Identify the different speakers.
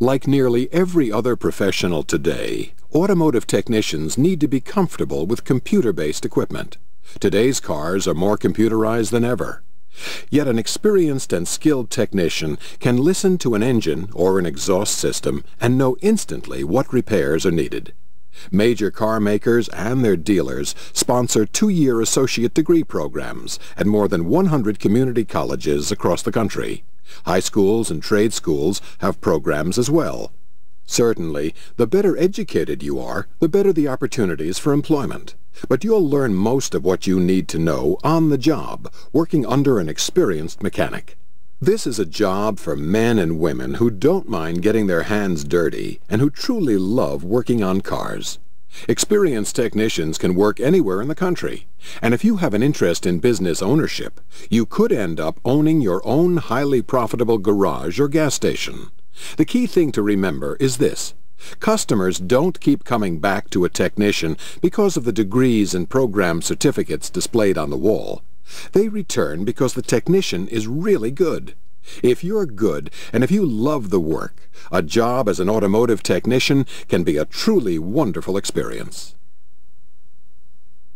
Speaker 1: Like nearly every other professional today, automotive technicians need to be comfortable with computer-based equipment. Today's cars are more computerized than ever. Yet an experienced and skilled technician can listen to an engine or an exhaust system and know instantly what repairs are needed. Major car makers and their dealers sponsor 2-year associate degree programs at more than 100 community colleges across the country. High schools and trade schools have programs as well. Certainly, the better educated you are, the better the opportunities for employment. But you'll learn most of what you need to know on the job, working under an experienced mechanic. This is a job for men and women who don't mind getting their hands dirty and who truly love working on cars. Experienced technicians can work anywhere in the country, and if you have an interest in business ownership, you could end up owning your own highly profitable garage or gas station. The key thing to remember is this: customers don't keep coming back to a technician because of the degrees and program certificates displayed on the wall. They return because the technician is really good. If you're good and if you love the work, a job as an automotive technician can be a truly wonderful experience.